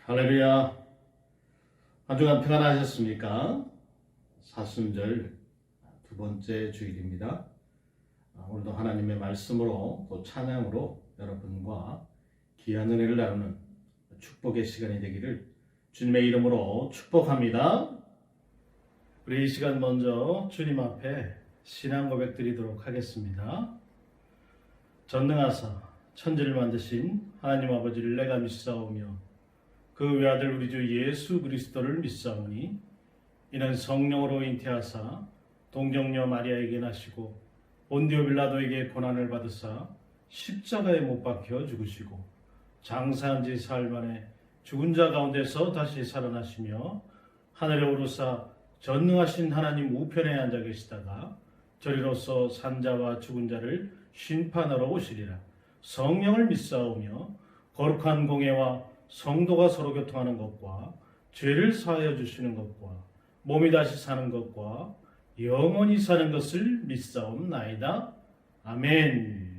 할렐루야. 한 주간 평안하셨습니까? 사순절 두 번째 주일입니다. 오늘도 하나님의 말씀으로 또 찬양으로 여러분과 귀한 은혜를 나누는 축복의 시간이 되기를 주님의 이름으로 축복합니다. 우리 이 시간 먼저 주님 앞에 신앙 고백 드리도록 하겠습니다. 전능하사 천지를 만드신 하나님 아버지를 내가 믿사오며 그 외아들 우리 주 예수 그리스도를 믿사오니 이는 성령으로 잉태하사 동정녀 마리아에게 나시고 본디오 빌라도에게 고난을 받으사 십자가에 못 박혀 죽으시고 장사한 지 사흘 만에 죽은 자 가운데서 다시 살아나시며 하늘에 오르사 전능하신 하나님 우편에 앉아 계시다가 저리로서 산자와 죽은 자를 심판하러 오시리라. 성령을 믿사오며 거룩한 공예와 성도가 서로 교통하는 것과 죄를 사하여 주시는 것과 몸이 다시 사는 것과 영원히 사는 것을 믿사옵나이다. 아멘.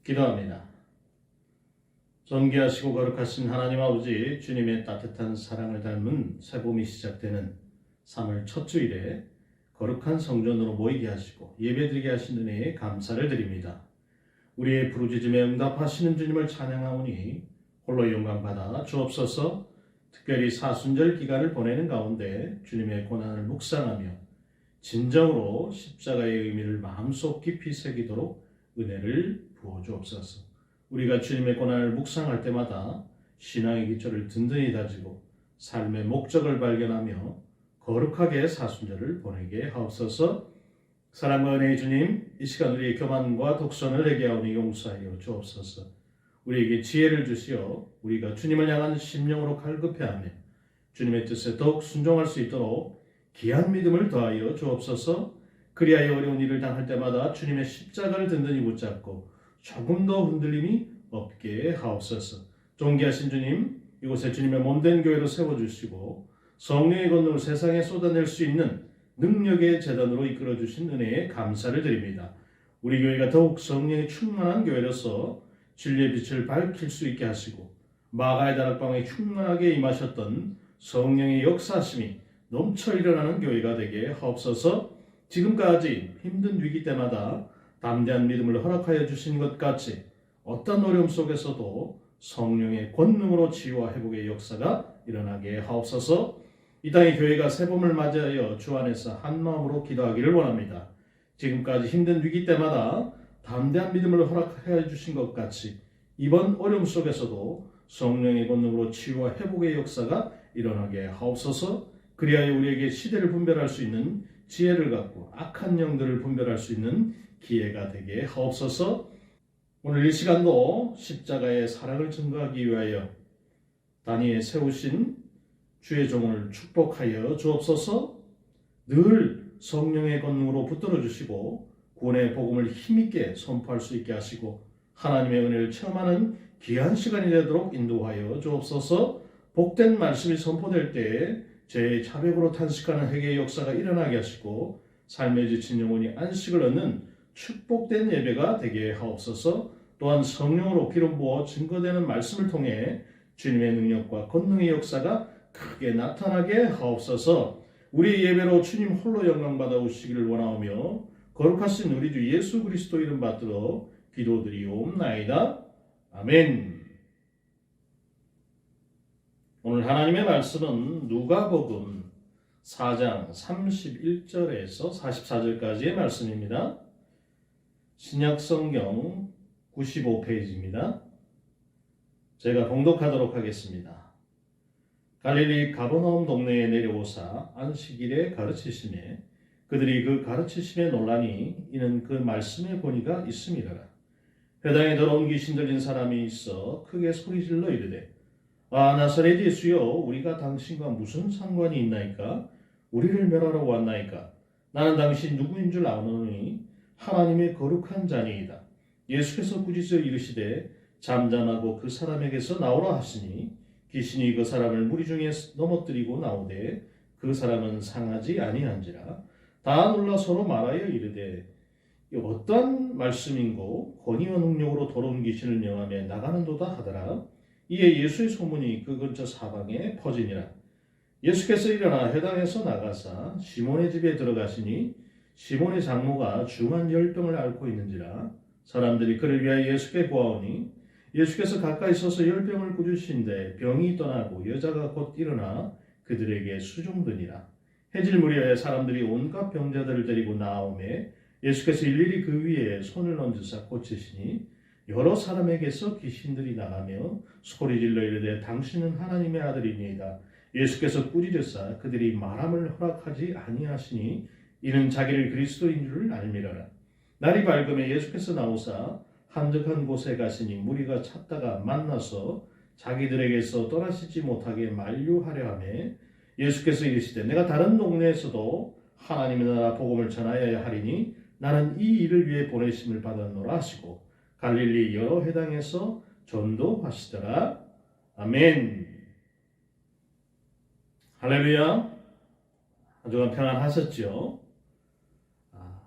기도합니다. 존귀하시고 거룩하신 하나님 아버지, 주님의 따뜻한 사랑을 닮은 새봄이 시작되는 3월 첫 주일에 거룩한 성전으로 모이게 하시고 예배드리게 하신 은혜에 감사를 드립니다. 우리의 부르짖음에 응답하시는 주님을 찬양하오니 홀로 영광받아 주옵소서. 특별히 사순절 기간을 보내는 가운데 주님의 고난을 묵상하며 진정으로 십자가의 의미를 마음속 깊이 새기도록 은혜를 부어 주옵소서. 우리가 주님의 고난을 묵상할 때마다 신앙의 기초를 든든히 다지고 삶의 목적을 발견하며 거룩하게 사순절을 보내게 하옵소서. 사랑과 은혜의 주님, 이 시간 우리의 교만과 독선을 회개하오니 용서하여 주옵소서. 우리에게 지혜를 주시어 우리가 주님을 향한 심령으로 갈급해하며 주님의 뜻에 더욱 순종할 수 있도록 귀한 믿음을 더하여 주옵소서. 그리하여 어려운 일을 당할 때마다 주님의 십자가를 든든히 붙잡고 조금 더 흔들림이 없게 하옵소서. 존귀하신 주님, 이곳에 주님의 몸된 교회로 세워주시고 성령의 권능을 세상에 쏟아낼 수 있는 능력의 재단으로 이끌어주신 은혜에 감사를 드립니다. 우리 교회가 더욱 성령이 충만한 교회로서 진리의 빛을 밝힐 수 있게 하시고 마가의 다락방에 충만하게 임하셨던 성령의 역사심이 넘쳐 일어나는 교회가 되게 하옵소서. 지금까지 힘든 위기 때마다 담대한 믿음을 허락하여 주신 것 같이 어떤 어려움 속에서도 성령의 권능으로 치유와 회복의 역사가 일어나게 하옵소서. 이 땅의 교회가 새봄을 맞이하여 주 안에서 한마음으로 기도하기를 원합니다. 지금까지 힘든 위기 때마다 담대한 믿음을 허락하여 주신 것 같이 이번 어려움 속에서도 성령의 권능으로 치유와 회복의 역사가 일어나게 하옵소서. 그리하여 우리에게 시대를 분별할 수 있는 지혜를 갖고 악한 영들을 분별할 수 있는 기회가 되게 하옵소서. 오늘 이 시간도 십자가의 사랑을 증거하기 위하여 단위에 세우신 주의 종을 축복하여 주옵소서. 늘 성령의 권능으로 붙들어 주시고 구원의 복음을 힘있게 선포할 수 있게 하시고 하나님의 은혜를 체험하는 귀한 시간이 되도록 인도하여 주옵소서. 복된 말씀이 선포될 때에 제 자백으로 탄식하는 회개의 역사가 일어나게 하시고 삶에 지친 영혼이 안식을 얻는 축복된 예배가 되게 하옵소서. 또한 성령으로 기름 부어 증거되는 말씀을 통해 주님의 능력과 권능의 역사가 크게 나타나게 하옵소서. 우리 예배로 주님 홀로 영광 받아 오시기를 원하오며 거룩하신 우리 주 예수 그리스도 이름 받들어 기도드리옵나이다. 아멘. 오늘 하나님의 말씀은 누가복음 4장 31절에서 44절까지의 말씀입니다. 신약성경 95페이지입니다. 제가 봉독하도록 하겠습니다. 갈릴리 가버나움 동네에 내려오사 안식일에 가르치시매 그들이 그 가르치심에 놀라니 이는 그 말씀의 권위가 있음이라. 회당에 더러운 귀신 들린 사람이 있어 크게 소리질러 이르되 아 나사렛 예수여 우리가 당신과 무슨 상관이 있나이까? 우리를 멸하러 왔나이까? 나는 당신 누구인 줄 아노니 하나님의 거룩한 자니이다. 예수께서 꾸짖어 이르시되 잠잠하고 그 사람에게서 나오라 하시니 귀신이 그 사람을 무리 중에 넘어뜨리고 나오되 그 사람은 상하지 아니한지라. 다 놀라 서로 말하여 이르되 어떠한 말씀인고 권위와 능력으로 더러운 귀신을 명하며 나가는도다 하더라. 이에 예수의 소문이 그 근처 사방에 퍼지니라. 예수께서 일어나 회당에서 나가사 시몬의 집에 들어가시니 시몬의 장모가 중한 열병을 앓고 있는지라. 사람들이 그를 위하여 예수께 구하오니 예수께서 가까이 서서 열병을 꾸짖으신데 병이 떠나고 여자가 곧 일어나 그들에게 수종드니라. 해질 무렵에 사람들이 온갖 병자들을 데리고 나오매 예수께서 일일이 그 위에 손을 얹으사 고치시니 여러 사람에게서 귀신들이 나가며 소리질러 이르되 당신은 하나님의 아들이니이다. 예수께서 꾸짖으사 그들이 말함을 허락하지 아니하시니 이는 자기를 그리스도인 줄을 알미라라. 날이 밝음에 예수께서 나오사 한적한 곳에 가시니 무리가 찾다가 만나서 자기들에게서 떠나시지 못하게 만류하려 하매 예수께서 이르시되 내가 다른 동네에서도 하나님의 나라 복음을 전하여야 하리니 나는 이 일을 위해 보내심을 받았노라 하시고 갈릴리 여러 회당에서 전도하시더라. 아멘. 할렐루야. 한 주간 평안하셨죠?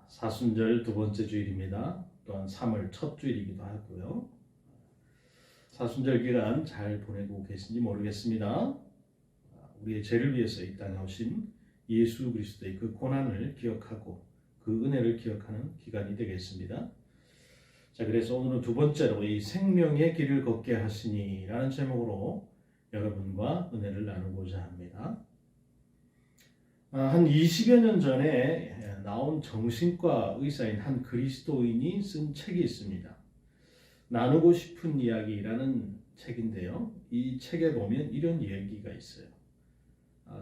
사순절 두 번째 주일입니다. 또한 3월 첫 주일이기도 하고요. 사순절 기간 잘 보내고 계신지 모르겠습니다. 우리의 죄를 위해서 이 땅에 오신 예수 그리스도의 그 고난을 기억하고 그 은혜를 기억하는 기간이 되겠습니다. 자, 그래서 오늘은 두 번째로 이 생명의 길을 걷게 하시니라는 제목으로 여러분과 은혜를 나누고자 합니다. 한 20여 년 전에 나온 정신과 의사인 한 그리스도인이 쓴 책이 있습니다. 나누고 싶은 이야기라는 책인데요. 이 책에 보면 이런 얘기가 있어요.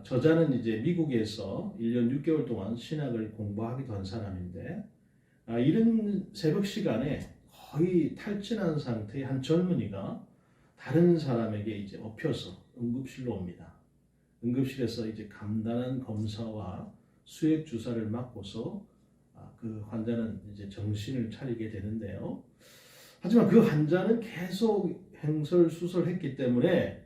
저자는 이제 미국에서 1년 6개월 동안 신학을 공부하기도 한 사람인데, 이른 새벽 시간에 거의 탈진한 상태의 한 젊은이가 다른 사람에게 이제 엎혀서 응급실로 옵니다. 응급실에서 이제 간단한 검사와 수액 주사를 맞고서 그 환자는 이제 정신을 차리게 되는데요. 하지만 그 환자는 계속 행설수설했기 때문에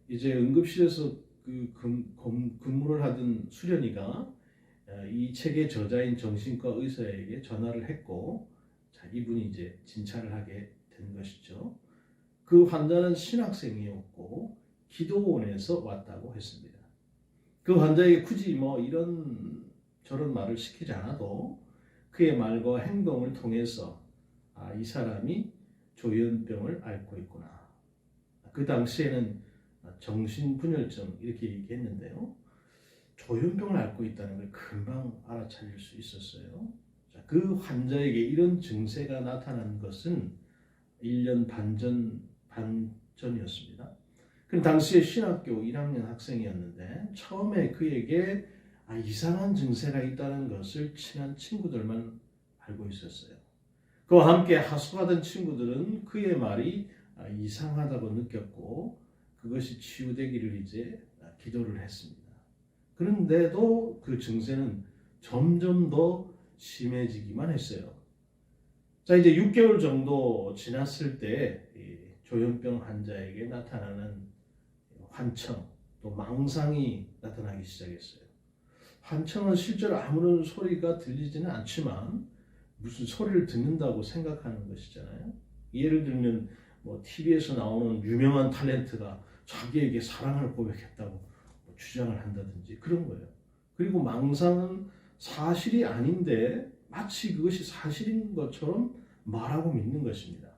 이제 응급실에서 그 근무를 하던 수련이가 이 책의 저자인 정신과 의사에게 전화를 했고, 자, 이분이 이제 진찰을 하게 된 것이죠. 그 환자는 신학생이었고 기도원에서 왔다고 했습니다. 그 환자에게 굳이 뭐 이런 저런 말을 시키지 않아도 그의 말과 행동을 통해서 이 사람이 조현병을 앓고 있구나. 그 당시에는 정신분열증 이렇게 얘기했는데요. 조현병을 앓고 있다는 걸 금방 알아차릴 수 있었어요. 자, 그 환자에게 이런 증세가 나타난 것은 1년 반 전이었습니다. 그럼 당시에 신학교 1학년 학생이었는데 처음에 그에게 이상한 증세가 있다는 것을 친한 친구들만 알고 있었어요. 그와 함께 하숙하던 친구들은 그의 말이 이상하다고 느꼈고 그것이 치유되기를 이제 기도를 했습니다. 그런데도 그 증세는 점점 더 심해지기만 했어요. 자, 이제 6개월 정도 지났을 때 조현병 환자에게 나타나는 환청, 또 망상이 나타나기 시작했어요. 환청은 실제로 아무런 소리가 들리지는 않지만 무슨 소리를 듣는다고 생각하는 것이잖아요. 예를 들면 뭐 TV에서 나오는 유명한 탤런트가 자기에게 사랑을 고백했다고 주장을 한다든지 그런 거예요. 그리고 망상은 사실이 아닌데 마치 그것이 사실인 것처럼 말하고 믿는 것입니다.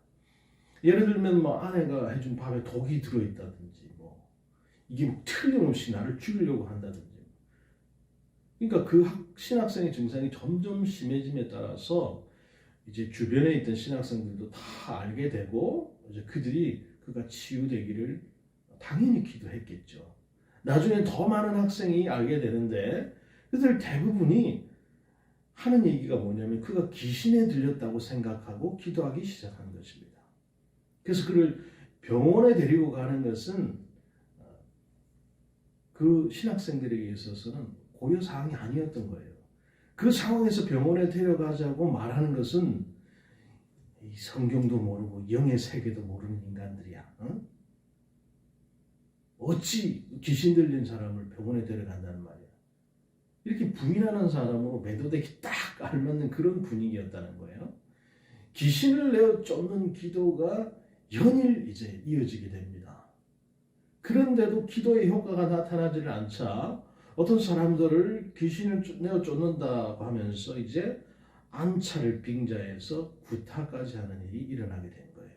예를 들면 뭐 아내가 해준 밥에 독이 들어있다든지 뭐 이게 틀림없이 나를 죽이려고 한다든지. 그러니까 그 신학생의 증상이 점점 심해짐에 따라서 이제 주변에 있던 신학생들도 다 알게 되고 이제 그가 치유되기를 당연히 기도했겠죠. 나중에 더 많은 학생이 알게 되는데 그들 대부분이 하는 얘기가 뭐냐면 그가 귀신에 들렸다고 생각하고 기도하기 시작한 것입니다. 그래서 그를 병원에 데리고 가는 것은 그 신학생들에게 있어서는 고려사항이 아니었던 거예요. 그 상황에서 병원에 데려가자고 말하는 것은 이 성경도 모르고 영의 세계도 모르는 인간들이야. 응? 어찌 귀신 들린 사람을 병원에 데려간다는 말이야. 이렇게 부인하는 사람으로 매도되기 딱 알맞는 그런 분위기였다는 거예요. 귀신을 내어 쫓는 기도가 연일 이제 이어지게 됩니다. 그런데도 기도의 효과가 나타나지를 않자 어떤 사람들을 귀신을 내어 쫓는다고 하면서 이제 안차를 빙자해서 구타까지 하는 일이 일어나게 된 거예요.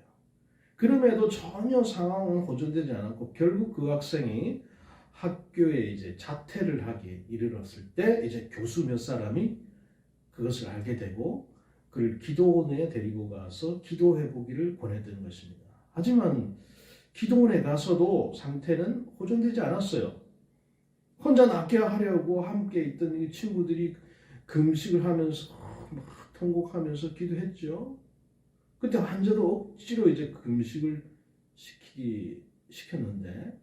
그럼에도 전혀 상황은 호전되지 않았고 결국 그 학생이 학교에 이제 자퇴를 하기에 이르렀을 때 이제 교수 몇 사람이 그것을 알게 되고 그를 기도원에 데리고 가서 기도해 보기를 권했던 것입니다. 하지만 기도원에 가서도 상태는 호전되지 않았어요. 혼자 낫게 하려고 함께 있던 이 친구들이 금식을 하면서 막 통곡하면서 기도했죠. 그때 환자도 억지로 이제 금식을 시켰는데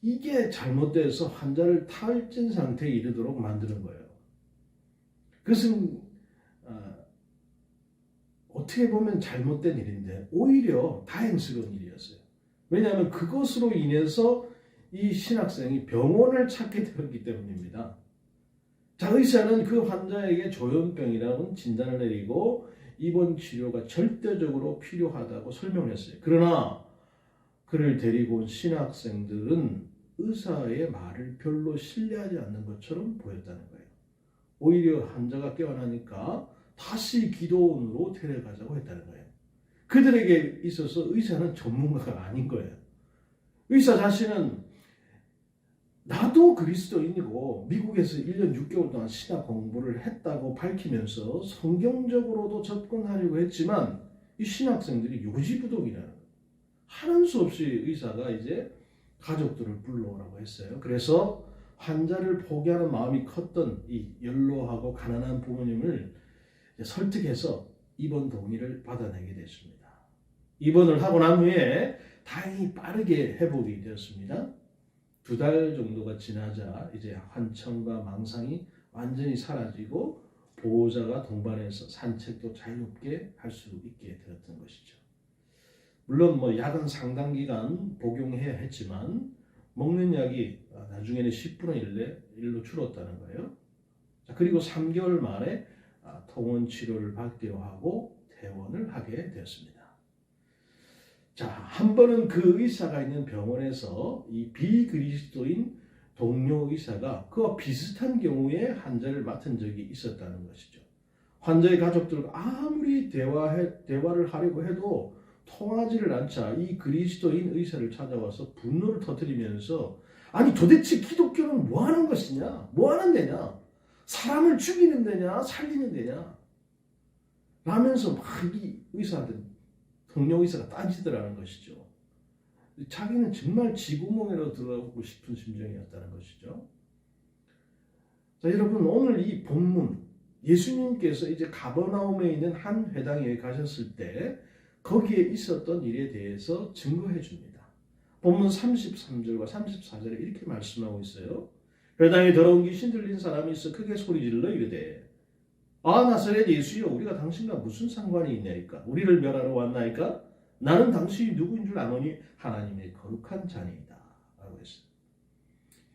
이게 잘못돼서 환자를 탈진 상태에 이르도록 만드는 거예요. 그것은 어떻게 보면 잘못된 일인데 오히려 다행스러운 일이었어요. 왜냐하면 그것으로 인해서 이 신학생이 병원을 찾게 되었기 때문입니다. 자, 의사는 그 환자에게 조현병이라는 진단을 내리고 입원 치료가 절대적으로 필요하다고 설명했어요. 그러나 그를 데리고 온 신학생들은 의사의 말을 별로 신뢰하지 않는 것처럼 보였다는 거예요. 오히려 환자가 깨어나니까 다시 기도원으로 데려가자고 했다는 거예요. 그들에게 있어서 의사는 전문가가 아닌 거예요. 의사 자신은 나도 그리스도인이고 미국에서 1년 6개월 동안 신학 공부를 했다고 밝히면서 성경적으로도 접근하려고 했지만 이 신학생들이 요지부동이라는 거예요. 하는 수 없이 의사가 이제 가족들을 불러오라고 했어요. 그래서 환자를 포기하는 마음이 컸던 이 연로하고 가난한 부모님을 설득해서 입원 동의를 받아내게 됐습니다. 입원을 하고 난 후에 다행히 빠르게 회복이 되었습니다. 2달 정도가 지나자 이제 환청과 망상이 완전히 사라지고 보호자가 동반해서 산책도 자유롭게 할 수 있게 되었던 것이죠. 물론 약은 상당 기간 복용해야 했지만 먹는 약이 나중에는 10분의 1로 줄었다는 거예요. 그리고 3개월 만에 통원 치료를 받기로 하고 퇴원을 하게 되었습니다. 한 번은 그 의사가 있는 병원에서 이 비그리스도인 동료 의사가 그와 비슷한 경우에 환자를 맡은 적이 있었다는 것이죠. 환자의 가족들과 아무리 대화를 하려고 해도 통하지를 않자 이 그리스도인 의사를 찾아와서 분노를 터뜨리면서 아니 도대체 기독교는 뭐 하는 것이냐? 뭐 하는 데냐? 사람을 죽이는 데냐? 살리는 데냐? 라면서 막 이 의사들 동료 의사가 따지더라는 것이죠. 자기는 정말 쥐구멍으로 들어가고 싶은 심정이었다는 것이죠. 자, 여러분 오늘 이 본문 예수님께서 이제 가버나움에 있는 한 회당에 가셨을 때 거기에 있었던 일에 대해서 증거해 줍니다. 본문 33절과 34절에 이렇게 말씀하고 있어요. 회당에 더러운 귀신 들린 사람이 있어 크게 소리질러 이르되 나사렛 예수여 우리가 당신과 무슨 상관이 있나이까? 우리를 멸하러 왔나이까? 나는 당신이 누구인 줄 아노니 하나님의 거룩한 자니이다 라고 했어요.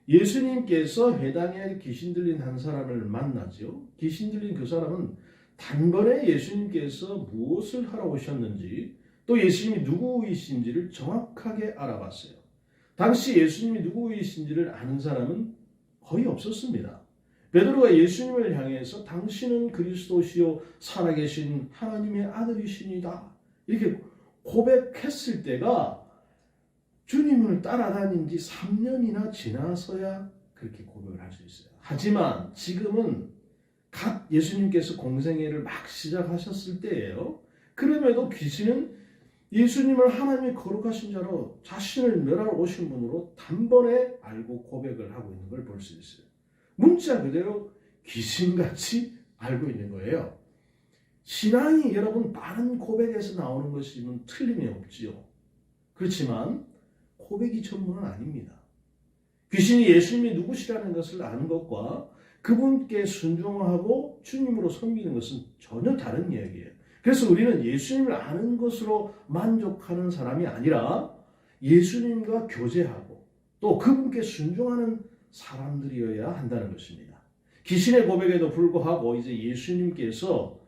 예수님께서 회당에 귀신 들린 한 사람을 만나죠. 귀신 들린 그 사람은 단번에 예수님께서 무엇을 하러 오셨는지 또 예수님이 누구이신지를 정확하게 알아봤어요. 당시 예수님이 누구이신지를 아는 사람은 거의 없었습니다. 베드로가 예수님을 향해서 당신은 그리스도시요 살아계신 하나님의 아들이시니다 이렇게 고백했을 때가 주님을 따라다닌 지 3년이나 지나서야 그렇게 고백을 할 수 있어요. 하지만 지금은 갓 예수님께서 공생애를 막 시작하셨을 때예요. 그럼에도 귀신은 예수님을 하나님의 거룩하신 자로 자신을 멸하러 오신 분으로 단번에 알고 고백을 하고 있는 걸 볼 수 있어요. 문자 그대로 귀신같이 알고 있는 거예요. 신앙이 여러분 빠른 고백에서 나오는 것이면 틀림이 없지요. 그렇지만 고백이 전부는 아닙니다. 귀신이 예수님이 누구시라는 것을 아는 것과 그분께 순종하고 주님으로 섬기는 것은 전혀 다른 이야기예요. 그래서 우리는 예수님을 아는 것으로 만족하는 사람이 아니라 예수님과 교제하고 또 그분께 순종하는 사람들이어야 한다는 것입니다. 귀신의 고백에도 불구하고 이제 예수님께서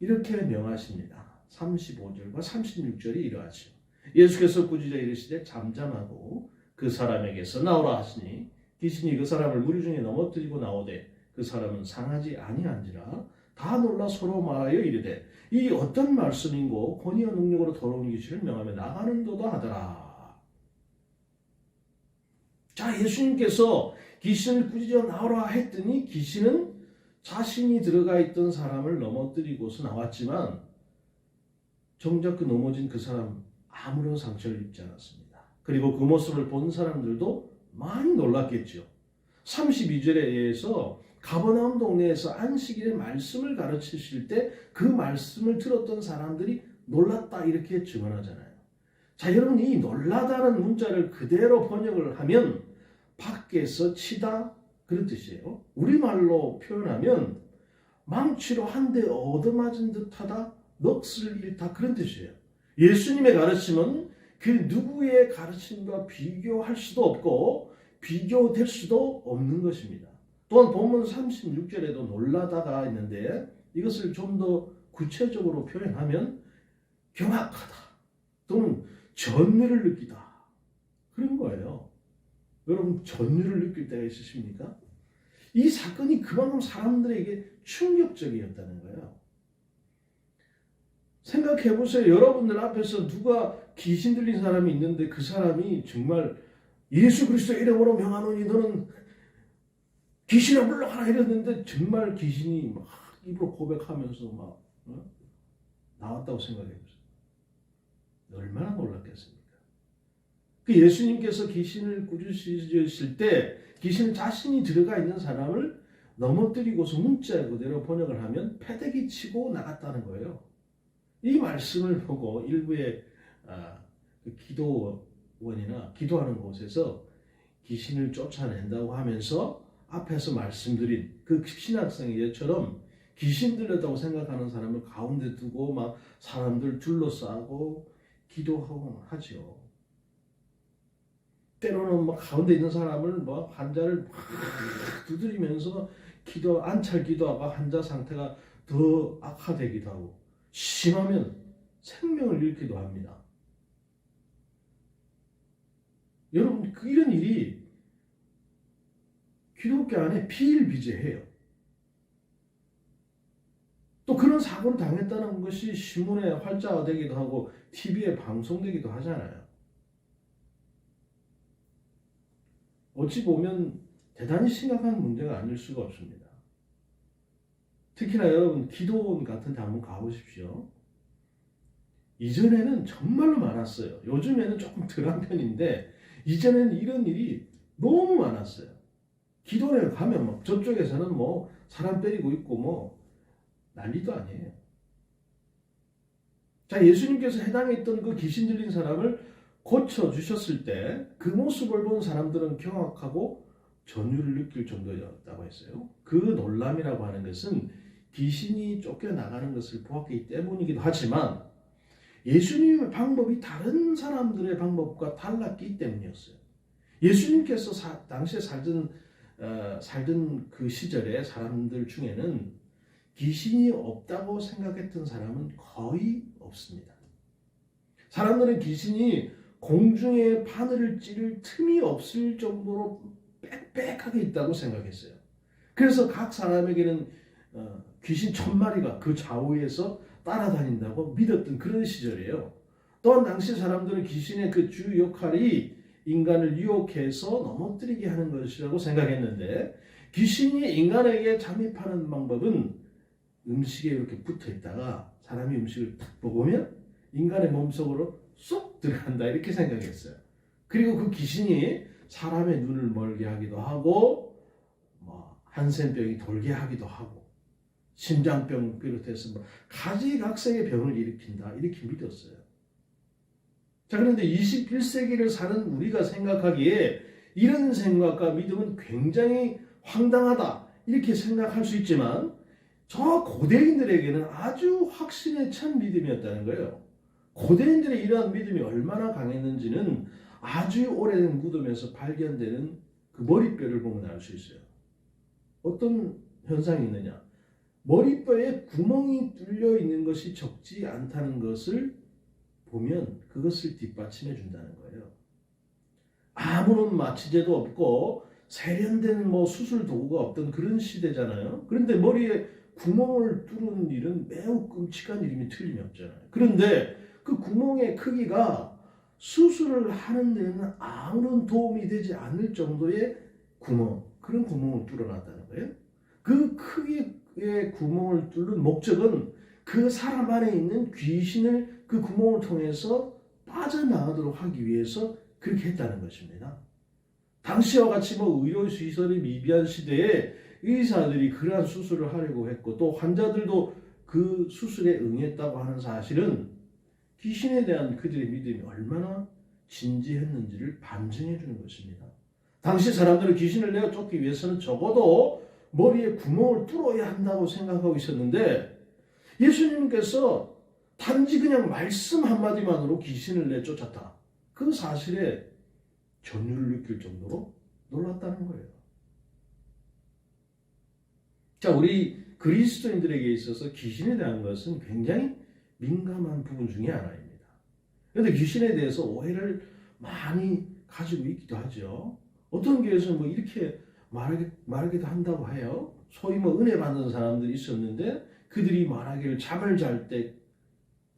이렇게 명하십니다. 35절과 36절이 이러하죠. 예수께서 꾸짖어 이르시되 잠잠하고 그 사람에게서 나오라 하시니 귀신이 그 사람을 무리 중에 넘어뜨리고 나오되 그 사람은 상하지 아니한지라 다 놀라 서로 말하여 이르되 이 어떤 말씀인고 권위와 능력으로 더러운 귀신을 명하며 나가는도다 하더라. 자, 예수님께서 귀신을 꾸짖어 나오라 했더니 귀신은 자신이 들어가 있던 사람을 넘어뜨리고서 나왔지만 정작 그 넘어진 그 사람 아무런 상처를 입지 않았습니다. 그리고 그 모습을 본 사람들도 많이 놀랐겠죠. 32절에 의해서 가버나움 동네에서 안식일에 말씀을 가르치실 때 그 말씀을 들었던 사람들이 놀랐다 이렇게 증언하잖아요. 자, 여러분 이 놀라다는 문자를 그대로 번역을 하면 밖에서 치다 그런 뜻이에요. 우리말로 표현하면 망치로 한 대 얻어맞은 듯하다, 넋을 잃다 그런 뜻이에요. 예수님의 가르침은 그 누구의 가르침과 비교할 수도 없고 비교될 수도 없는 것입니다. 또한 본문 36절에도 놀라다가 있는데 이것을 좀 더 구체적으로 표현하면 경악하다 또는 전율을 느끼다 그런 거예요. 여러분 전율을 느낄 때가 있으십니까? 이 사건이 그만큼 사람들에게 충격적이었다는 거예요. 생각해 보세요. 여러분들 앞에서 누가 귀신 들린 사람이 있는데 그 사람이 정말 예수 그리스도 이름으로 명하노니 너는 귀신을 물러가라 이랬는데 정말 귀신이 막 입으로 고백하면서 막 나왔다고 생각해 보세요. 얼마나 놀랐겠습니까? 그 예수님께서 귀신을 꾸짖으실 때 귀신 자신이 들어가 있는 사람을 넘어뜨리고서 문자 그대로 번역을 하면 패대기 치고 나갔다는 거예요. 이 말씀을 보고 일부의 그 기도원이나 기도하는 곳에서 귀신을 쫓아낸다고 하면서 앞에서 말씀드린 그 신학생의 예처럼 귀신 들렸다고 생각하는 사람을 가운데 두고 막 사람들 둘러싸고 기도하고 하죠. 때로는 막 가운데 있는 사람을 뭐 환자를 막 두드리면서 안찰 기도하고 환자 상태가 더 악화되기도 하고 심하면 생명을 잃기도 합니다. 여러분 이런 일이 기독교 안에 비일비재해요. 또 그런 사고를 당했다는 것이 신문에 활자되기도 하고 TV에 방송되기도 하잖아요. 어찌 보면 대단히 심각한 문제가 아닐 수가 없습니다. 특히나 여러분 기도원 같은 데 한번 가보십시오. 이전에는 정말로 많았어요. 요즘에는 조금 덜한 편인데 이전에는 이런 일이 너무 많았어요. 기도원에 가면 막 저쪽에서는 뭐 사람 때리고 있고 뭐 난리도 아니에요. 자, 예수님께서 해당에 있던 그 귀신 들린 사람을 고쳐주셨을 때 그 모습을 본 사람들은 경악하고 전율을 느낄 정도였다고 했어요. 그 놀람이라고 하는 것은 귀신이 쫓겨나가는 것을 보았기 때문이기도 하지만 예수님의 방법이 다른 사람들의 방법과 달랐기 때문이었어요. 예수님께서 당시에 살던 그 시절에 사람들 중에는 귀신이 없다고 생각했던 사람은 거의 없습니다. 사람들은 귀신이 공중에 바늘을 찌를 틈이 없을 정도로 빽빽하게 있다고 생각했어요. 그래서 각 사람에게는 귀신 1000마리가 그 좌우에서 따라다닌다고 믿었던 그런 시절이에요. 또한 당시 사람들은 귀신의 그 주 역할이 인간을 유혹해서 넘어뜨리게 하는 것이라고 생각했는데 귀신이 인간에게 잠입하는 방법은 음식에 이렇게 붙어 있다가 사람이 음식을 탁 먹으면 인간의 몸속으로 쏙 들어간다 이렇게 생각했어요. 그리고 그 귀신이 사람의 눈을 멀게 하기도 하고 뭐 한센병이 돌게 하기도 하고 심장병 비롯해서 뭐 가지각색의 병을 일으킨다 이렇게 믿었어요. 자, 그런데 21세기를 사는 우리가 생각하기에 이런 생각과 믿음은 굉장히 황당하다 이렇게 생각할 수 있지만 저 고대인들에게는 아주 확신에 찬 믿음이었다는 거예요. 고대인들의 이러한 믿음이 얼마나 강했는지는 아주 오래된 무덤에서 발견되는 그 머리뼈를 보면 알 수 있어요. 어떤 현상이 있느냐? 머리뼈에 구멍이 뚫려 있는 것이 적지 않다는 것을 보면 그것을 뒷받침해 준다는 거예요. 아무런 마취제도 없고 세련된 뭐 수술 도구가 없던 그런 시대잖아요. 그런데 머리에 구멍을 뚫는 일은 매우 끔찍한 일임이 틀림이 없잖아요. 그런데 그 구멍의 크기가 수술을 하는 데는 아무런 도움이 되지 않을 정도의 그런 구멍을 뚫어놨다는 거예요. 그 크기의 구멍을 뚫는 목적은 그 사람 안에 있는 귀신을 그 구멍을 통해서 빠져나가도록 하기 위해서 그렇게 했다는 것입니다. 당시와 같이 뭐 의료시설이 미비한 시대에 의사들이 그러한 수술을 하려고 했고 또 환자들도 그 수술에 응했다고 하는 사실은 귀신에 대한 그들의 믿음이 얼마나 진지했는지를 반증해 주는 것입니다. 당시 사람들은 귀신을 내어 쫓기 위해서는 적어도 머리에 구멍을 뚫어야 한다고 생각하고 있었는데 예수님께서 단지 그냥 말씀 한마디만으로 귀신을 내쫓았다. 그 사실에 전율을 느낄 정도로 놀랐다는 거예요. 자, 우리 그리스도인들에게 있어서 귀신에 대한 것은 굉장히 민감한 부분 중에 하나입니다. 그런데 귀신에 대해서 오해를 많이 가지고 있기도 하죠. 어떤 교회에서는 뭐 이렇게 말하기도 한다고 해요. 소위 뭐 은혜 받는 사람들이 있었는데 그들이 말하기를 잠을 잘 때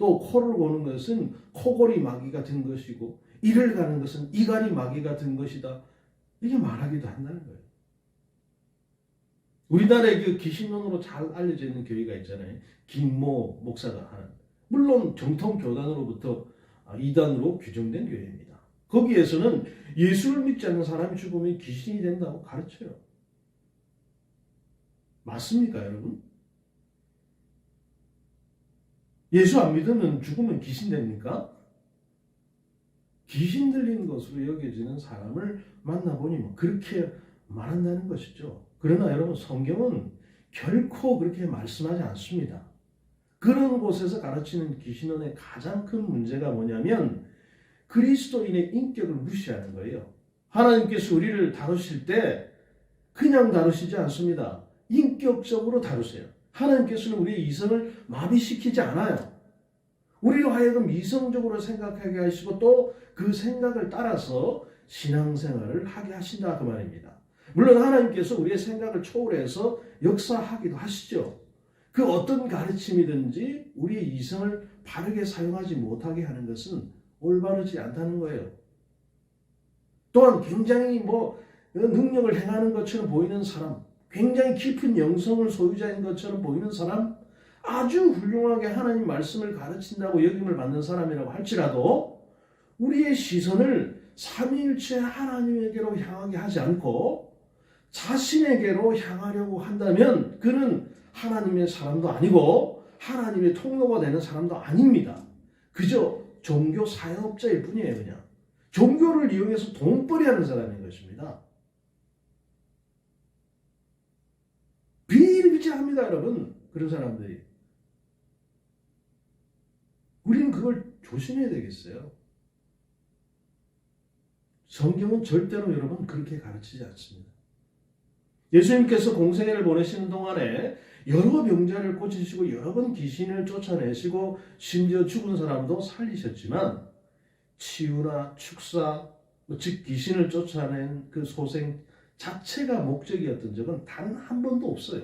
또 코를 고는 것은 코골이 마귀가 든 것이고 이를 가는 것은 이갈이 마귀가 든 것이다. 이게 말하기도 한다는 거예요. 우리나라에 그 귀신론으로 잘 알려져 있는 교회가 있잖아요. 김모 목사가 하는. 물론 정통 교단으로부터 이단으로 규정된 교회입니다. 거기에서는 예수를 믿지 않는 사람이 죽으면 귀신이 된다고 가르쳐요. 맞습니까, 여러분? 예수 안 믿으면 죽으면 귀신 됩니까? 귀신 들린 것으로 여겨지는 사람을 만나보니 뭐 그렇게 말한다는 것이죠. 그러나 여러분, 성경은 결코 그렇게 말씀하지 않습니다. 그런 곳에서 가르치는 귀신론의 가장 큰 문제가 뭐냐면 그리스도인의 인격을 무시하는 거예요. 하나님께서 우리를 다루실 때 그냥 다루시지 않습니다. 인격적으로 다루세요. 하나님께서는 우리의 이성을 마비시키지 않아요. 우리로 하여금 이성적으로 생각하게 하시고 또 그 생각을 따라서 신앙생활을 하게 하신다 그 말입니다. 물론 하나님께서 우리의 생각을 초월해서 역사하기도 하시죠. 그 어떤 가르침이든지 우리의 이성을 바르게 사용하지 못하게 하는 것은 올바르지 않다는 거예요. 또한 굉장히 능력을 행하는 것처럼 보이는 사람, 굉장히 깊은 영성을 소유자인 것처럼 보이는 사람, 아주 훌륭하게 하나님 말씀을 가르친다고 여김을 받는 사람이라고 할지라도 우리의 시선을 삼위일체 하나님에게로 향하게 하지 않고 자신에게로 향하려고 한다면 그는 하나님의 사람도 아니고 하나님의 통로가 되는 사람도 아닙니다. 그저 종교 사역자일 뿐이에요. 그냥 종교를 이용해서 돈벌이 하는 사람인 것입니다. 비일비재합니다, 여러분. 그런 사람들이. 우리는 그걸 조심해야 되겠어요. 성경은 절대로 여러분 그렇게 가르치지 않습니다. 예수님께서 공생애를 보내시는 동안에 여러 병자를 고치시고 여러 번 귀신을 쫓아내시고 심지어 죽은 사람도 살리셨지만 치유나 축사, 즉 귀신을 쫓아낸 그 소생 자체가 목적이었던 적은 단 한 번도 없어요.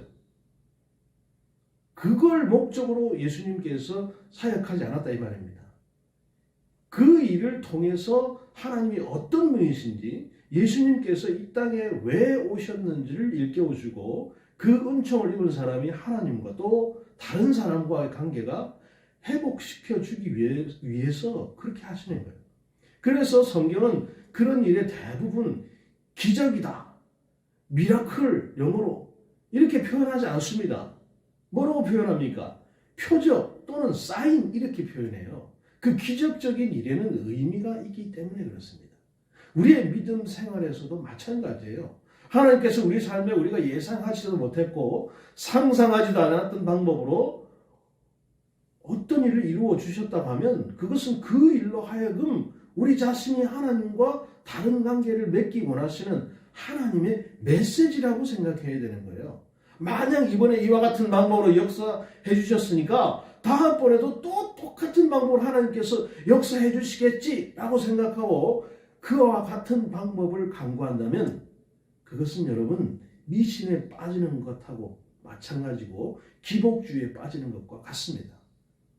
그걸 목적으로 예수님께서 사역하지 않았다 이 말입니다. 그 일을 통해서 하나님이 어떤 분이신지 예수님께서 이 땅에 왜 오셨는지를 일깨워주고 그 은총을 입은 사람이 하나님과 또 다른 사람과의 관계가 회복시켜주기 위해서 그렇게 하시는 거예요. 그래서 성경은 그런 일의 대부분 기적이다, 미라클 영어로 이렇게 표현하지 않습니다. 뭐라고 표현합니까? 표적 또는 사인 이렇게 표현해요. 그 기적적인 일에는 의미가 있기 때문에 그렇습니다. 우리의 믿음 생활에서도 마찬가지예요. 하나님께서 우리 삶에 우리가 예상하지도 못했고 상상하지도 않았던 방법으로 어떤 일을 이루어 주셨다고 하면 그것은 그 일로 하여금 우리 자신이 하나님과 다른 관계를 맺기 원하시는 하나님의 메시지라고 생각해야 되는 거예요. 만약 이번에 이와 같은 방법으로 역사해 주셨으니까 다음번에도 또 똑같은 방법으로 하나님께서 역사해 주시겠지라고 생각하고 그와 같은 방법을 강구한다면 그것은 여러분 미신에 빠지는 것하고 마찬가지고 기복주의에 빠지는 것과 같습니다.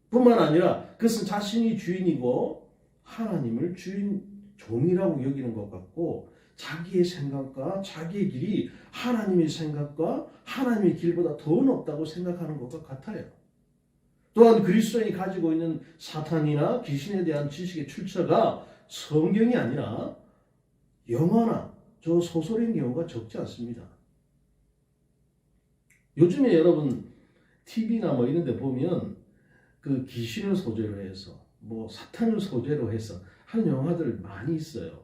뿐만 아니라 그것은 자신이 주인이고 하나님을 주인 종이라고 여기는 것 같고 자기의 생각과 자기의 길이 하나님의 생각과 하나님의 길보다 더 높다고 생각하는 것과 같아요. 또한 그리스도인이 가지고 있는 사탄이나 귀신에 대한 지식의 출처가 성경이 아니라 영화나 저 소설인 경우가 적지 않습니다. 요즘에 여러분 TV나 이런 데 보면 그 귀신을 소재로 해서 사탄을 소재로 해서 하는 영화들 많이 있어요.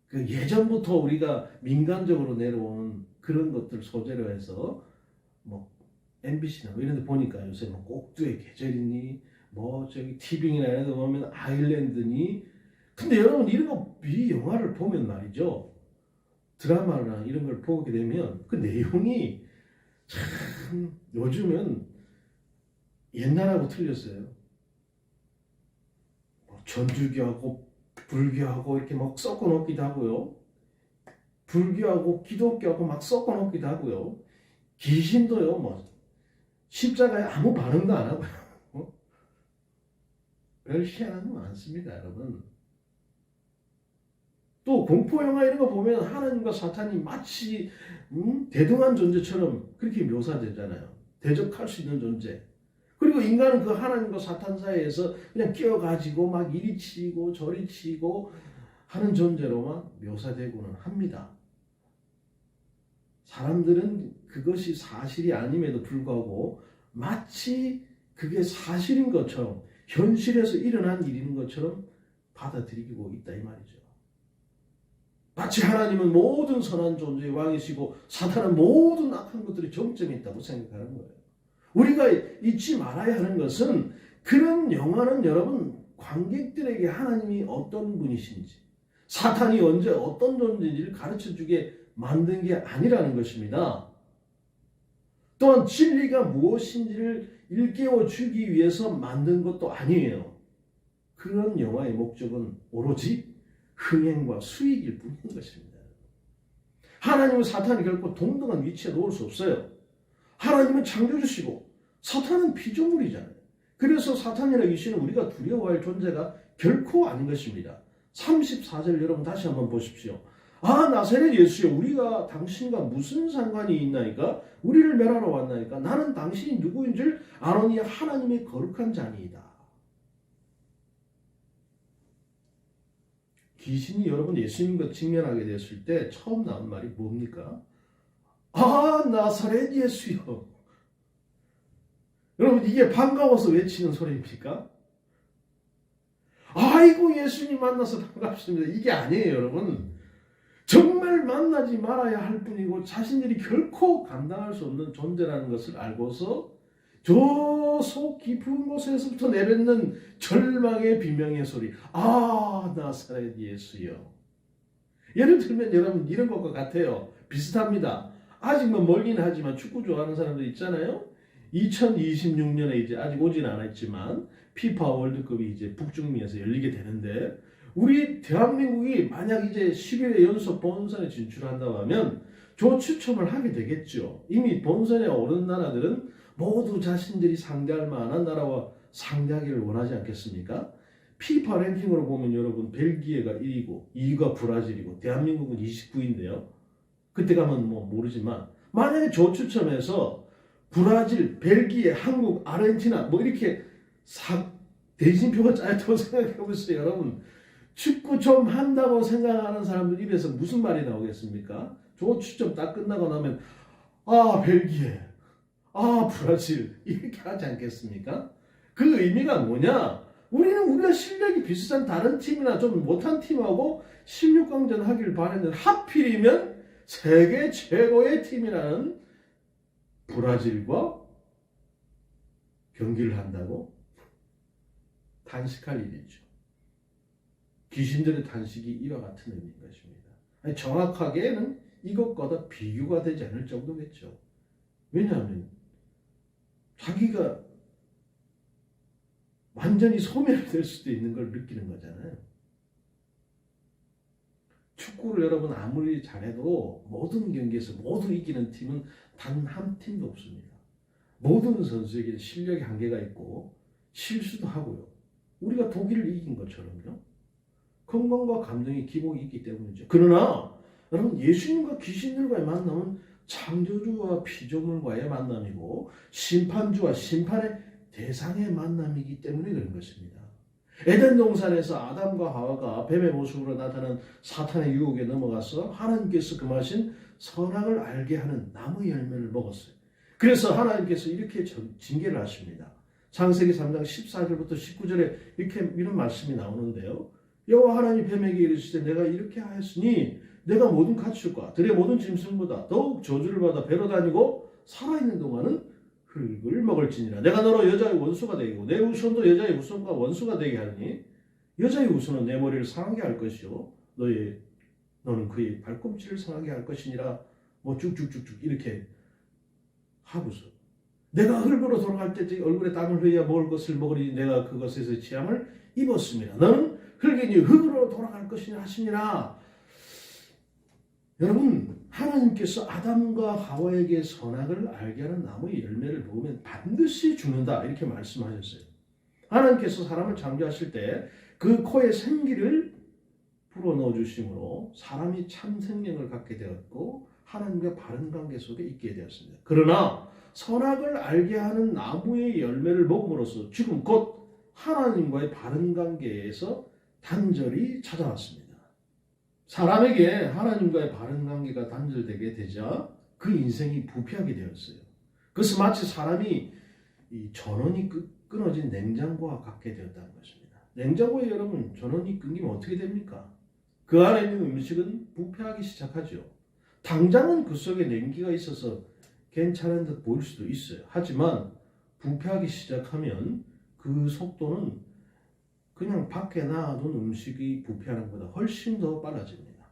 그 예전부터 우리가 민간적으로 내려온 그런 것들 소재로 해서 MBC나 이런 데 보니까 요새 꼭두의 계절이니 저기 티빙이나 이런 데 보면 아일랜드니. 근데 여러분 이런 이 영화를 보면 말이죠, 드라마나 이런 걸 보게 되면 그 내용이 참 요즘은 옛날하고 틀렸어요. 전주교하고 불교하고 이렇게 섞어 놓기도 하고요. 불교하고 기독교하고 섞어 놓기도 하고요. 귀신도요, 십자가에 아무 반응도 안 하고요. 별 희한한 거 많습니다, 여러분. 또 공포영화 이런 거 보면 하나님과 사탄이 마치 대등한 존재처럼 그렇게 묘사되잖아요. 대적할 수 있는 존재. 그리고 인간은 그 하나님과 사탄 사이에서 그냥 끼어가지고 막 이리 치고 저리 치고 하는 존재로만 묘사되고는 합니다. 사람들은 그것이 사실이 아님에도 불구하고 마치 그게 사실인 것처럼 현실에서 일어난 일인 것처럼 받아들이고 있다 이 말이죠. 마치 하나님은 모든 선한 존재의 왕이시고 사탄은 모든 악한 것들이 정점이 있다고 생각하는 거예요. 우리가 잊지 말아야 하는 것은 그런 영화는 여러분 관객들에게 하나님이 어떤 분이신지 사탄이 언제 어떤 존재인지를 가르쳐주게 만든 게 아니라는 것입니다. 또한 진리가 무엇인지를 일깨워주기 위해서 만든 것도 아니에요. 그런 영화의 목적은 오로지 흥행과 수익일 뿐인 것입니다. 하나님은 사탄이 결코 동등한 위치에 놓을 수 없어요. 하나님은 창조주시고 사탄은 피조물이잖아요. 그래서 사탄이나 귀신은 우리가 두려워할 존재가 결코 아닌 것입니다. 34절 여러분 다시 한번 보십시오. 아 나사렛 예수여 우리가 당신과 무슨 상관이 있나이까? 우리를 멸하러 왔나이까? 나는 당신이 누구인 줄 아노니 하나님의 거룩한 자니이다. 귀신이 여러분 예수님과 직면하게 됐을 때 처음 나온 말이 뭡니까? 아 나사렛 예수여. 여러분 이게 반가워서 외치는 소리입니까? 아이고 예수님 만나서 반갑습니다. 이게 아니에요 여러분. 정말 만나지 말아야 할 뿐이고 자신들이 결코 감당할 수 없는 존재라는 것을 알고서 저 속 깊은 곳에서부터 내뱉는 절망의 비명의 소리. 아 나사렛 예수여. 예를 들면 여러분 이런 것과 같아요. 비슷합니다. 아직 뭐 멀긴 하지만 축구 좋아하는 사람들 있잖아요. 2026년에 이제 아직 오진 않았지만 피파 월드컵이 이제 북중미에서 열리게 되는데 우리 대한민국이 만약 이제 11회 연속 본선에 진출한다고 하면 저 추첨을 하게 되겠죠. 이미 본선에 오른 나라들은 모두 자신들이 상대할 만한 나라와 상대하기를 원하지 않겠습니까? 피파 랭킹으로 보면 여러분 벨기에가 1위고 2위가 브라질이고 대한민국은 29위인데요. 그때 가면 뭐 모르지만 만약에 저 추첨에서 브라질, 벨기에, 한국, 아르헨티나 뭐 이렇게 대진표가 짜였다고 생각해 보세요. 여러분 축구 좀 한다고 생각하는 사람들 입에서 무슨 말이 나오겠습니까? 저 추첨 딱 끝나고 나면 아 벨기에, 아 브라질 이렇게 하지 않겠습니까? 그 의미가 뭐냐? 우리는 우리가 실력이 비슷한 다른 팀이나 좀 못한 팀하고 16강전 하길 바랬는데 하필이면 세계 최고의 팀이라는 브라질과 경기를 한다고? 탄식할 일이죠. 귀신들의 탄식이 이와 같은 의미인 것입니다. 아니, 정확하게는 이것과도 비교가 되지 않을 정도겠죠. 왜냐하면 자기가 완전히 소멸될 수도 있는 걸 느끼는 거잖아요. 축구를 여러분 아무리 잘해도 모든 경기에서 모두 이기는 팀은 단 한 팀도 없습니다. 모든 선수에게 실력의 한계가 있고 실수도 하고요. 우리가 독일을 이긴 것처럼요. 건강과 감정의 기복이 있기 때문이죠. 그러나 여러분 예수님과 귀신들과의 만남은 창조주와 피조물과의 만남이고 심판주와 심판의 대상의 만남이기 때문에 그런 것입니다. 에덴 동산에서 아담과 하와가 뱀의 모습으로 나타난 사탄의 유혹에 넘어가서 하나님께서 금하신 선악을 알게 하는 나무 열매를 먹었어요. 그래서 하나님께서 이렇게 징계를 하십니다. 창세기 3장 14절부터 19절에 이런 말씀이 나오는데요. 여호와 하나님 뱀에게 이르시되 내가 이렇게 하였으니 내가 모든 가축과 들의 모든 짐승보다 더욱 저주를 받아 배로 다니고 살아있는 동안은 흙을 먹을지니라. 내가 너로 여자의 원수가 되고 내 후손도 여자의 후손과 원수가 되게 하니 여자의 후손은 내 머리를 상하게 할 것이요 너는 그의 발꿈치를 상하게 할 것이니라. 뭐 쭉쭉쭉쭉 이렇게 하고서 내가 흙으로 돌아갈 때 얼굴에 땀을 흘려야 먹을 것을 먹으니 내가 그것에서 취함을 입었습니다. 너는 흙이니 흙으로 돌아갈 것이니 하시니라. 여러분 하나님께서 아담과 하와에게 선악을 알게 하는 나무의 열매를 먹으면 반드시 죽는다 이렇게 말씀하셨어요. 하나님께서 사람을 창조하실 때 그 코에 생기를 불어넣어 주심으로 사람이 참 생명을 갖게 되었고 하나님과 바른 관계 속에 있게 되었습니다. 그러나 선악을 알게 하는 나무의 열매를 먹음으로써 지금 곧 하나님과의 바른 관계에서 단절이 찾아왔습니다. 사람에게 하나님과의 바른 관계가 단절되게 되자 그 인생이 부패하게 되었어요. 그것은 마치 사람이 이 전원이 끊어진 냉장고와 같게 되었다는 것입니다. 냉장고에 여러분 전원이 끊기면 어떻게 됩니까? 그 안에 있는 음식은 부패하기 시작하죠. 당장은 그 속에 냉기가 있어서 괜찮은 듯 보일 수도 있어요. 하지만 부패하기 시작하면 그 속도는 그냥 밖에 놔둔 음식이 부패하는 것보다 훨씬 더 빨라집니다.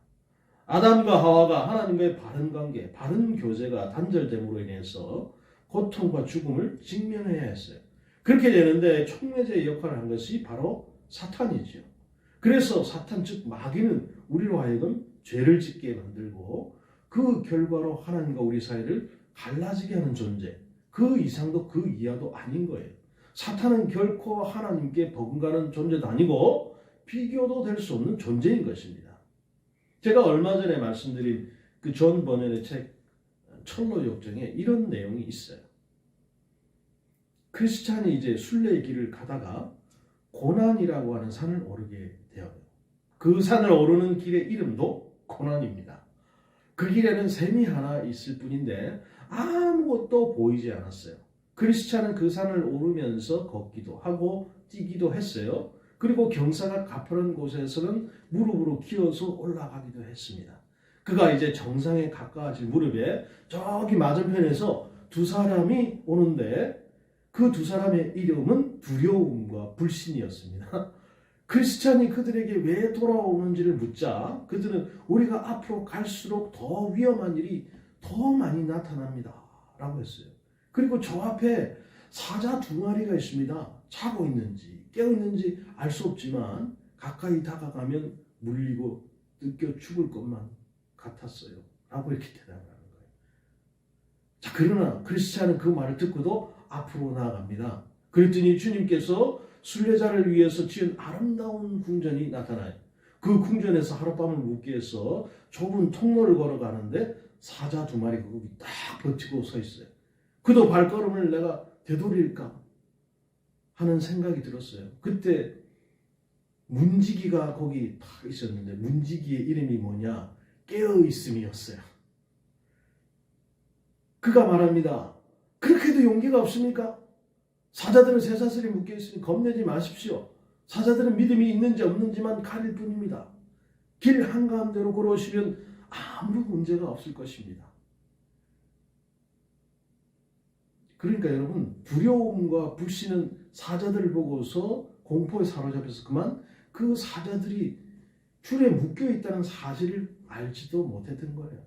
아담과 하와가 하나님과의 바른 관계, 바른 교제가 단절됨으로 인해서 고통과 죽음을 직면해야 했어요. 그렇게 되는데 촉매제의 역할을 한 것이 바로 사탄이죠. 그래서 사탄 즉 마귀는 우리로 하여금 죄를 짓게 만들고 그 결과로 하나님과 우리 사이를 갈라지게 하는 존재, 그 이상도 그 이하도 아닌 거예요. 사탄은 결코 하나님께 버금가는 존재도 아니고 비교도 될 수 없는 존재인 것입니다. 제가 얼마 전에 말씀드린 그 존 버넷의 책 철로 역정에 이런 내용이 있어요. 크리스찬이 이제 순례의 길을 가다가 고난이라고 하는 산을 오르게 되어요. 그 산을 오르는 길의 이름도 고난입니다. 그 길에는 샘이 하나 있을 뿐인데 아무것도 보이지 않았어요. 크리스찬은 그 산을 오르면서 걷기도 하고 뛰기도 했어요. 그리고 경사가 가파른 곳에서는 무릎으로 기어서 올라가기도 했습니다. 그가 이제 정상에 가까워질 무렵에 저기 맞은편에서 두 사람이 오는데 그 두 사람의 이름은 두려움과 불신이었습니다. 크리스찬이 그들에게 왜 돌아오는지를 묻자 그들은 우리가 앞으로 갈수록 더 위험한 일이 더 많이 나타납니다 라고 했어요. 그리고 저 앞에 사자 두 마리가 있습니다. 자고 있는지 깨어 있는지 알 수 없지만 가까이 다가가면 물리고 뜯겨 죽을 것만 같았어요 라고 이렇게 대답을 하는 거예요. 자, 그러나 크리스찬은 그 말을 듣고도 앞으로 나아갑니다. 그랬더니 주님께서 순례자를 위해서 지은 아름다운 궁전이 나타나요. 그 궁전에서 하룻밤을 묵기 위해서 좁은 통로를 걸어가는데 사자 두 마리가 거기 딱 버티고 서 있어요. 그도 발걸음을 내가 되돌릴까 하는 생각이 들었어요. 그때 문지기가 거기 딱 있었는데 문지기의 이름이 뭐냐? 깨어있음이었어요. 그가 말합니다. 그렇게도 용기가 없습니까? 사자들은 쇠사슬에 묶여있으니 겁내지 마십시오. 사자들은 믿음이 있는지 없는지만 가릴 뿐입니다. 길 한가운데로 걸어오시면 아무 문제가 없을 것입니다. 그러니까 여러분 두려움과 불신은 사자들을 보고서 공포에 사로잡혀서 그만 그 사자들이 줄에 묶여있다는 사실을 알지도 못했던 거예요.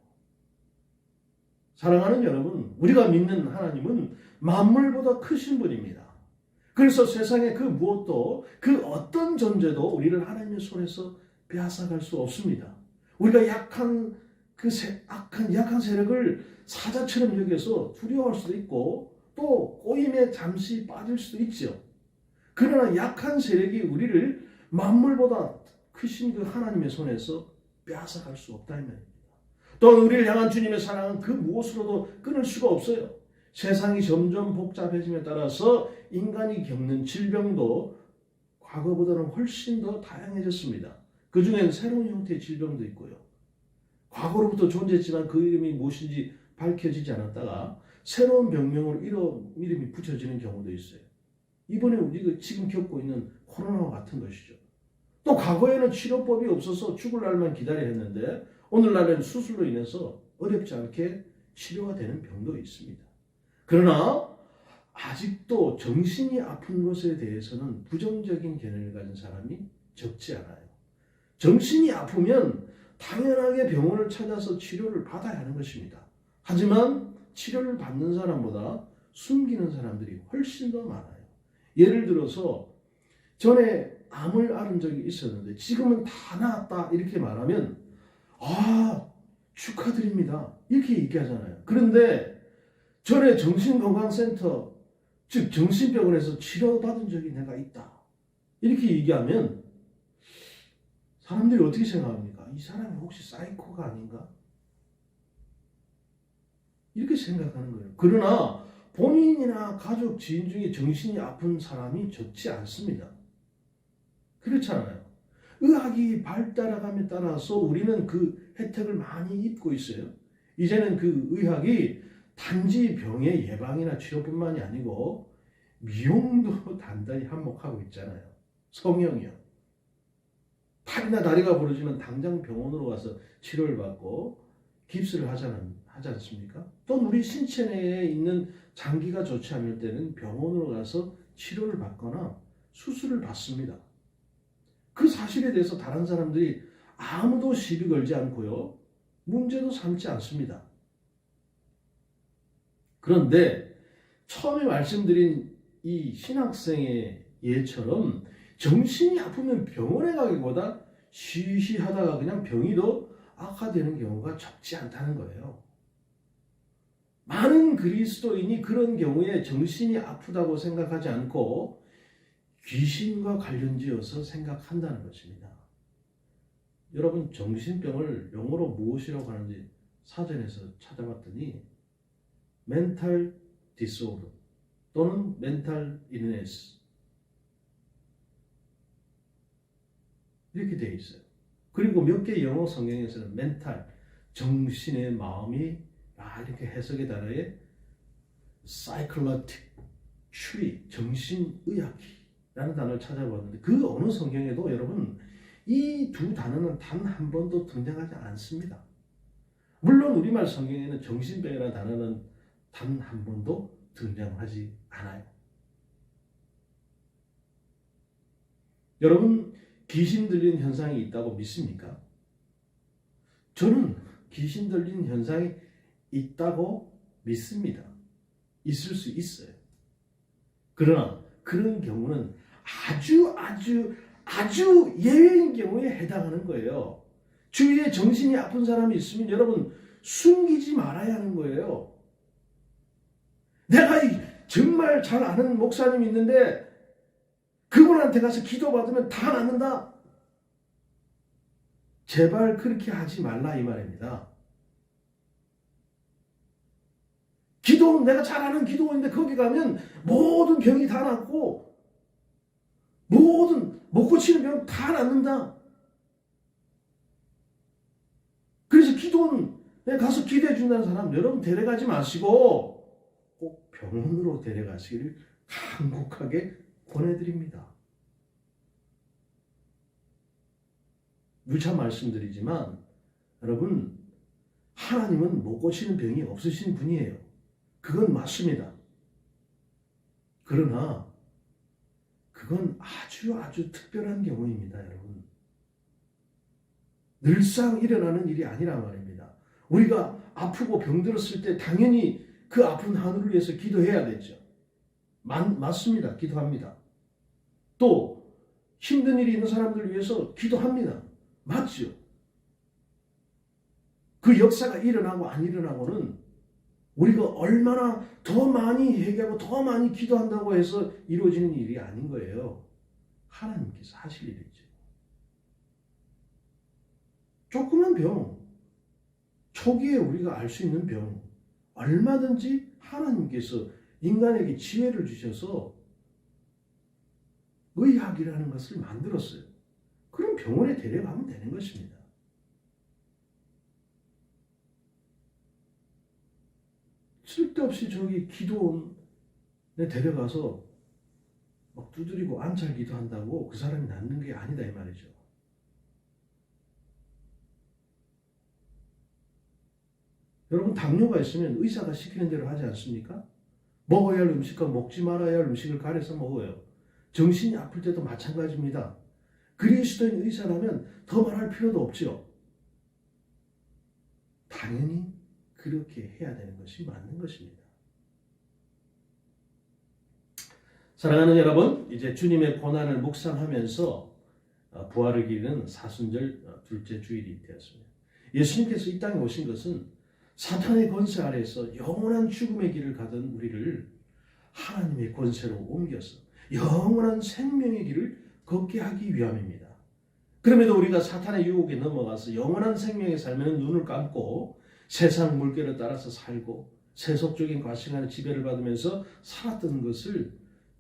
사랑하는 여러분, 우리가 믿는 하나님은 만물보다 크신 분입니다. 그래서 세상의 그 무엇도 그 어떤 존재도 우리를 하나님의 손에서 빼앗아갈 수 없습니다. 우리가 약한 세력을 사자처럼 여겨서 두려워할 수도 있고 또 꼬임에 잠시 빠질 수도 있죠. 그러나 약한 세력이 우리를 만물보다 크신 그 하나님의 손에서 빼앗아갈 수 없다 이 말입니다. 또한 우리를 향한 주님의 사랑은 그 무엇으로도 끊을 수가 없어요. 세상이 점점 복잡해짐에 따라서 인간이 겪는 질병도 과거보다는 훨씬 더 다양해졌습니다. 그 중엔 새로운 형태의 질병도 있고요. 과거로부터 존재했지만 그 이름이 무엇인지 밝혀지지 않았다가 새로운 병명으로 이름이 붙여지는 경우도 있어요. 이번에 우리가 지금 겪고 있는 코로나와 같은 것이죠. 또 과거에는 치료법이 없어서 죽을 날만 기다려야 했는데 오늘날에는 수술로 인해서 어렵지 않게 치료가 되는 병도 있습니다. 그러나 아직도 정신이 아픈 것에 대해서는 부정적인 견해를 가진 사람이 적지 않아요. 정신이 아프면 당연하게 병원을 찾아서 치료를 받아야 하는 것입니다. 하지만 치료를 받는 사람보다 숨기는 사람들이 훨씬 더 많아요. 예를 들어서 전에 암을 앓은 적이 있었는데 지금은 다 나았다 이렇게 말하면 축하드립니다 이렇게 얘기하잖아요. 그런데 전에 정신건강센터 즉 정신병원에서 치료받은 적이 내가 있다. 이렇게 얘기하면 사람들이 어떻게 생각합니까? 이 사람이 혹시 사이코가 아닌가? 이렇게 생각하는 거예요. 그러나 본인이나 가족, 지인 중에 정신이 아픈 사람이 적지 않습니다. 그렇잖아요. 의학이 발달함에 따라서 우리는 그 혜택을 많이 입고 있어요. 이제는 그 의학이 단지 병의 예방이나 치료뿐만이 아니고 미용도 단단히 한몫하고 있잖아요. 성형이요. 팔이나 다리가 부러지면 당장 병원으로 가서 치료를 받고 깁스를 하지 않습니까? 또 우리 신체 내에 있는 장기가 좋지 않을 때는 병원으로 가서 치료를 받거나 수술을 받습니다. 그 사실에 대해서 다른 사람들이 아무도 시비 걸지 않고요. 문제도 삼지 않습니다. 그런데 처음에 말씀드린 이 신학생의 예처럼 정신이 아프면 병원에 가기보다 쉬쉬하다가 그냥 병이 더 악화되는 경우가 적지 않다는 거예요. 많은 그리스도인이 그런 경우에 정신이 아프다고 생각하지 않고 귀신과 관련지어서 생각한다는 것입니다. 여러분, 정신병을 영어로 무엇이라고 하는지 사전에서 찾아봤더니 mental disorder 또는 mental illness 이렇게 되어 있어요. 그리고 몇 개 영어 성경에서는 mental, 정신의 마음이 이렇게 해석의 단어에 psychological tree, 정신의학이라는 단어를 찾아봤는데 그 어느 성경에도 여러분 이 두 단어는 단 한 번도 등장하지 않습니다. 물론 우리말 성경에는 정신병이라는 단어는 단 한 번도 등장하지 않아요. 여러분, 귀신 들리는 현상이 있다고 믿습니까? 저는 귀신 들리는 현상이 있다고 믿습니다. 있을 수 있어요. 그러나 그런 경우는 아주 예외인 경우에 해당하는 거예요. 주위에 정신이 아픈 사람이 있으면 여러분 숨기지 말아야 하는 거예요. 내가 정말 잘 아는 목사님이 있는데 그분한테 가서 기도받으면 다 낫는다. 제발 그렇게 하지 말라 이 말입니다. 내가 잘 아는 기도원인데 거기 가면 모든 병이 다 낫고 모든 못 고치는 병 다 낫는다. 그래서 기도원에 가서 기도해 준다는 사람 여러분 데려가지 마시고 꼭 병원으로 데려가시기를 간곡하게 권해드립니다. 누차 말씀드리지만 여러분 하나님은 못 고치는 병이 없으신 분이에요. 그건 맞습니다. 그러나 그건 아주 특별한 경우입니다, 여러분. 늘상 일어나는 일이 아니란 말입니다. 우리가 아프고 병들었을 때 당연히 그 아픈 하늘을 위해서 기도해야겠죠. 맞습니다. 기도합니다. 또 힘든 일이 있는 사람들을 위해서 기도합니다. 맞죠? 그 역사가 일어나고 안 일어나고는 우리가 얼마나 더 많이 회개하고 더 많이 기도한다고 해서 이루어지는 일이 아닌 거예요. 하나님께서 하실 일이죠. 조그만 병, 초기에 우리가 알 수 있는 병, 얼마든지 하나님께서 인간에게 지혜를 주셔서 의학이라는 것을 만들었어요. 그럼 병원에 데려가면 되는 것입니다. 쓸데없이 저기 기도원에 데려가서 막 두드리고 암살 기도한다고 그 사람이 낫는 게 아니다 이 말이죠. 여러분 당뇨가 있으면 의사가 시키는 대로 하지 않습니까? 먹어야 할 음식과 먹지 말아야 할 음식을 가려서 먹어요. 정신이 아플 때도 마찬가지입니다. 그리스도인 의사라면 더 말할 필요도 없죠. 당연히 그렇게 해야 되는 것이 맞는 것입니다. 사랑하는 여러분, 이제 주님의 고난을 묵상하면서 부활을 기리는 사순절 둘째 주일이 되었습니다. 예수님께서 이 땅에 오신 것은 사탄의 권세 아래에서 영원한 죽음의 길을 가던 우리를 하나님의 권세로 옮겨서 영원한 생명의 길을 걷게 하기 위함입니다. 그럼에도 우리가 사탄의 유혹에 넘어가서 영원한 생명의 삶에는 눈을 감고 세상 물결에 따라서 살고 세속적인 과시간의 지배를 받으면서 살았던 것을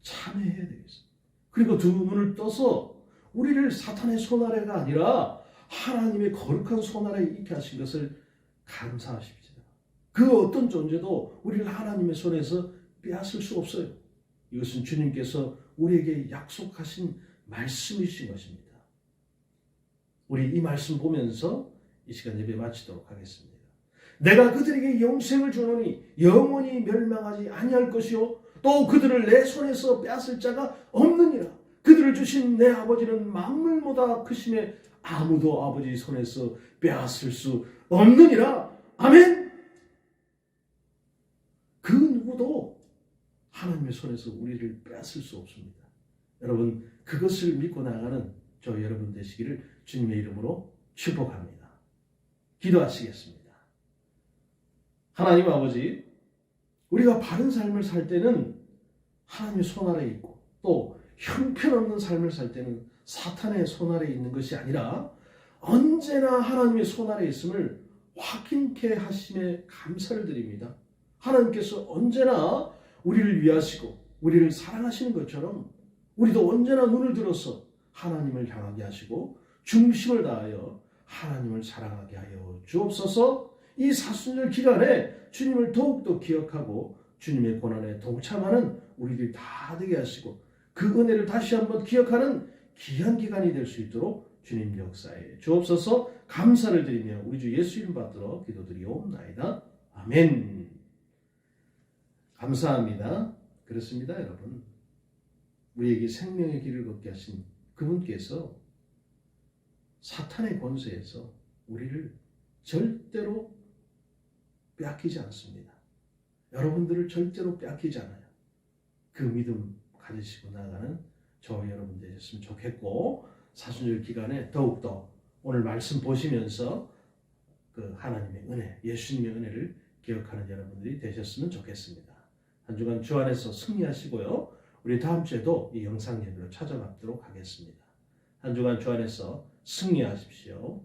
참회해야 되겠습니다. 그리고 두 눈을 떠서 우리를 사탄의 손 아래가 아니라 하나님의 거룩한 손 아래에 있게 하신 것을 감사하십시다. 그 어떤 존재도 우리를 하나님의 손에서 빼앗을 수 없어요. 이것은 주님께서 우리에게 약속하신 말씀이신 것입니다. 우리 이 말씀 보면서 이 시간 예배 마치도록 하겠습니다. 내가 그들에게 영생을 주노니 영원히 멸망하지 아니할 것이요 또 그들을 내 손에서 빼앗을 자가 없느니라. 그들을 주신 내 아버지는 만물보다 크심에 아무도 아버지 손에서 빼앗을 수 없느니라. 아멘. 그 누구도 하나님의 손에서 우리를 빼앗을 수 없습니다. 여러분 그것을 믿고 나가는 저 여러분 되시기를 주님의 이름으로 축복합니다. 기도하시겠습니다. 하나님 아버지, 우리가 바른 삶을 살 때는 하나님의 손 아래에 있고 또 형편없는 삶을 살 때는 사탄의 손 아래에 있는 것이 아니라 언제나 하나님의 손 아래에 있음을 확인케 하심에 감사를 드립니다. 하나님께서 언제나 우리를 위하시고 우리를 사랑하시는 것처럼 우리도 언제나 눈을 들어서 하나님을 향하게 하시고 중심을 다하여 하나님을 사랑하게 하여 주옵소서. 이 사순절 기간에 주님을 더욱더 기억하고 주님의 고난에 동참하는 우리들이 다 되게 하시고 그 은혜를 다시 한번 기억하는 귀한 기간이 될 수 있도록 주님 역사에 주옵소서. 감사를 드리며 우리 주 예수 이름 받들어 기도드리옵나이다. 아멘. 감사합니다. 그렇습니다, 여러분. 우리에게 생명의 길을 걷게 하신 그분께서 사탄의 권세에서 우리를 절대로 빼앗기지 않습니다. 여러분들을 절대로 빼앗기지 않아요. 그 믿음 가지시고 나아가는 저와 여러분 되셨으면 좋겠고 사순절 기간에 더욱더 오늘 말씀 보시면서 그 하나님의 은혜, 예수님의 은혜를 기억하는 여러분들이 되셨으면 좋겠습니다. 한 주간 주 안에서 승리하시고요. 우리 다음 주에도 이 영상 예배로 찾아뵙도록 하겠습니다. 한 주간 주 안에서 승리하십시오.